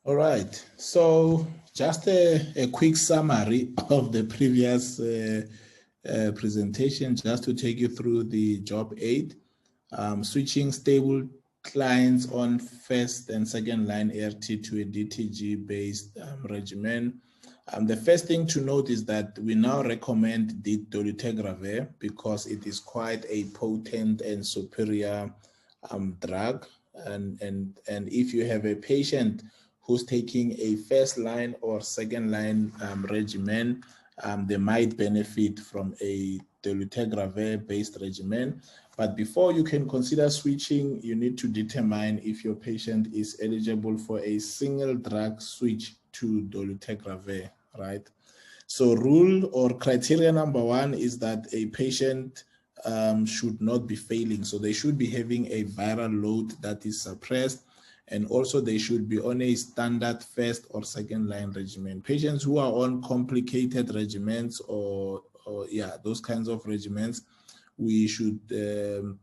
All right, so just a quick summary of the previous presentation, just to take you through the job 8, switching stable clients on first and second line ART to a DTG based regimen. The first thing to note is that we now recommend dolutegravir because it is quite a potent and superior drug. And if you have a patient who's taking a first line or second line regimen, they might benefit from a dolutegravir based regimen. But before you can consider switching, you need to determine if your patient is eligible for a single drug switch to dolutegravir, right? So rule or criteria number 1 is that a patient should not be failing. So they should be having a viral load that is suppressed, and also they should be on a standard first or second line regimen. Patients who are on complicated regimens or those kinds of regimens, we should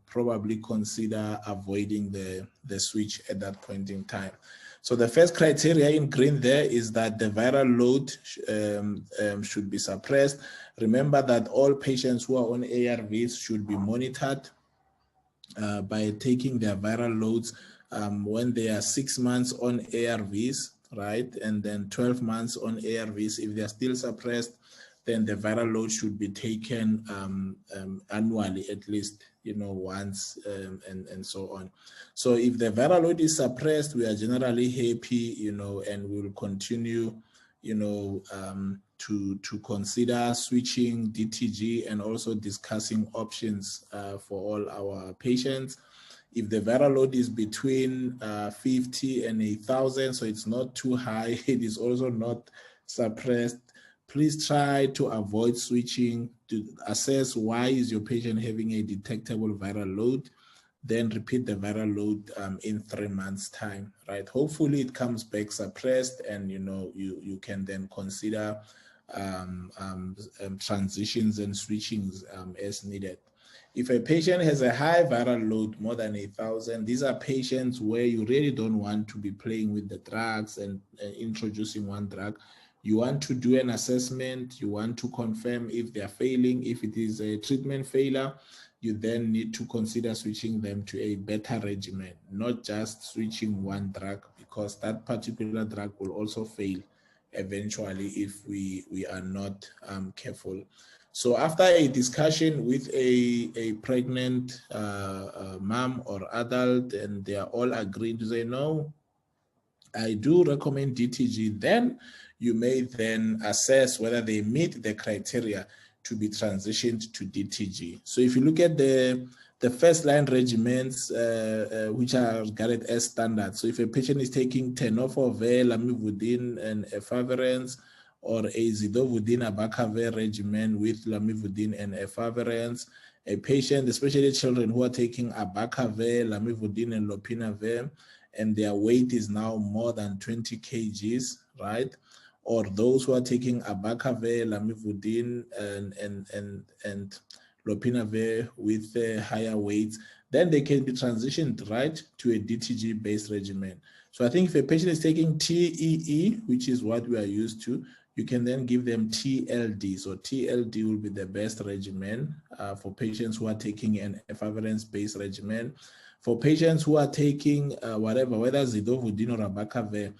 probably consider avoiding the switch at that point in time. So the first criteria in green there is that the viral load should be suppressed. Remember that all patients who are on ARVs should be monitored by taking their viral loads when they are 6 months on ARVs, right? And then 12 months on ARVs. If they're still suppressed, then the viral load should be taken annually, at least, once, and so on. So if the viral load is suppressed, we are generally happy, and we'll continue, to consider switching DTG and also discussing options for all our patients. If the viral load is between 50 and 1,000, so it's not too high, it is also not suppressed, please try to avoid switching to assess why is your patient having a detectable viral load. Then repeat the viral load in 3 months' time, right? Hopefully it comes back suppressed, and you can then consider transitions and switchings as needed. If a patient has a high viral load, more than 1,000, these are patients where you really don't want to be playing with the drugs and introducing one drug. You want to do an assessment. You want to confirm if they're failing. If it is a treatment failure, you then need to consider switching them to a better regimen, not just switching one drug, because that particular drug will also fail eventually if we are not careful. So after a discussion with a pregnant mom or adult, and they are all agreed to say, no, I do recommend DTG, then you may then assess whether they meet the criteria to be transitioned to DTG. So if you look at the first line regimens, which are regarded as standard. So if a patient is taking tenofovir, lamivudine, and efavirenz, or a zidovudine abacavir regimen with lamivudine and efavirenz, a patient, especially children who are taking abacavir, lamivudine, and lopinavir, and their weight is now more than 20 kgs, right? Or those who are taking abacavir, lamivudine, and lopinavir with higher weights, then they can be transitioned right to a DTG-based regimen. So I think if a patient is taking TEE, which is what we are used to, you can then give them TLD. So TLD will be the best regimen for patients who are taking an efavirenz-based regimen. For patients who are taking whether zidovudine or abacavir,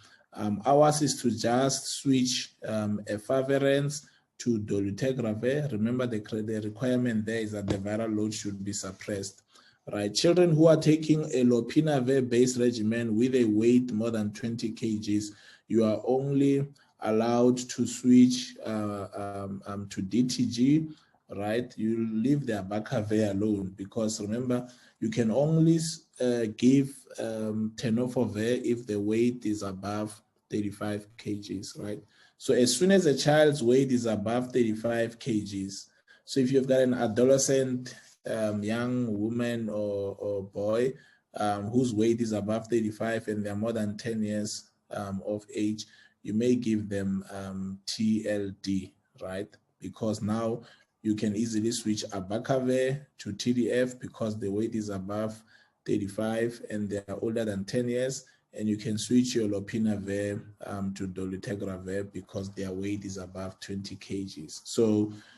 ours is to just switch efavirenz to dolutegravir. Remember, the requirement there is that the viral load should be suppressed, right? Children who are taking a lopinavir-based regimen with a weight more than 20 kgs, you are only allowed to switch to DTG, right? You leave the abacavir alone, because remember, you can only give tenofovir if the weight is above 35 kgs, right? So as soon as a child's weight is above 35 kgs, so if you've got an adolescent, young woman or boy whose weight is above 35 and they're more than 10 years of age, you may give them TLD, right? Because now you can easily switch abacavir to TDF because the weight is above 35 and they are older than 10 years. and you can switch your lopinavir to dolutegravir because their weight is above 20 kgs.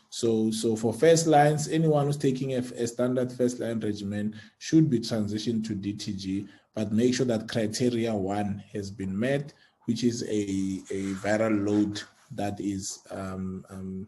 So for first lines, anyone who's taking a standard first line regimen should be transitioned to DTG, but make sure that criteria 1 has been met, which is a viral load that is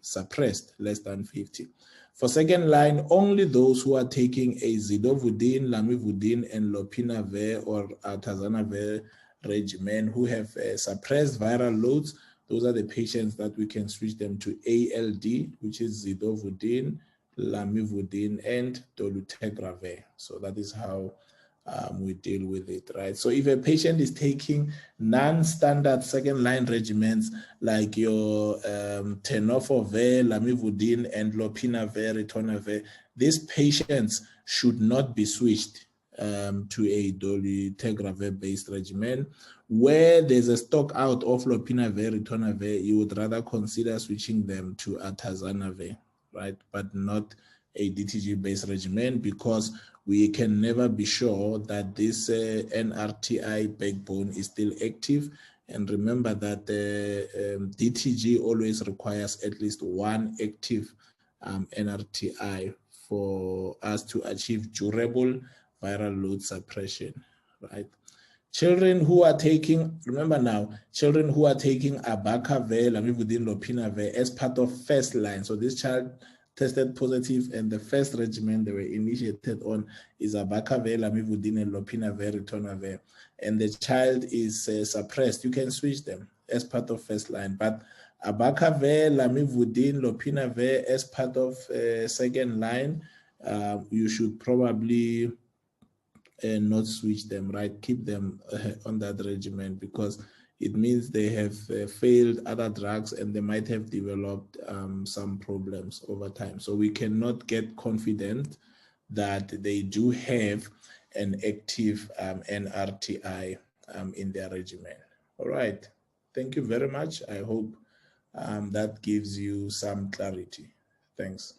suppressed, less than 50. For second line, only those who are taking a zidovudine, lamivudine, and lopinavir or atazanavir regimen who have suppressed viral loads, those are the patients that we can switch them to ALD, which is zidovudine, lamivudine, and dolutegravir. So that is how we deal with it, right? So if a patient is taking non-standard second-line regimens like your tenofovir, lamivudine, and lopinavir, ritonavir, these patients should not be switched to a dolutegravir-based regimen. Where there's a stock out of lopinavir, ritonavir, you would rather consider switching them to atazanavir, right? But not a DTG-based regimen, because we can never be sure that this NRTI backbone is still active. And remember that DTG always requires at least one active NRTI for us to achieve durable viral load suppression, right? Children who are taking, remember now, children who are taking abacavir, lamivudine, lopinavir as part of first line. So this child tested positive, and the first regimen they were initiated on is abacavir, lamivudine, and lopinavir, ritonavir, and the child is suppressed. You can switch them as part of first line, but abacavir, lamivudine, lopinavir as part of second line, you should probably not switch them, right? Keep them on that regimen, because it means they have failed other drugs and they might have developed some problems over time. So we cannot get confident that they do have an active NRTI in their regimen. All right. Thank you very much. I hope that gives you some clarity. Thanks.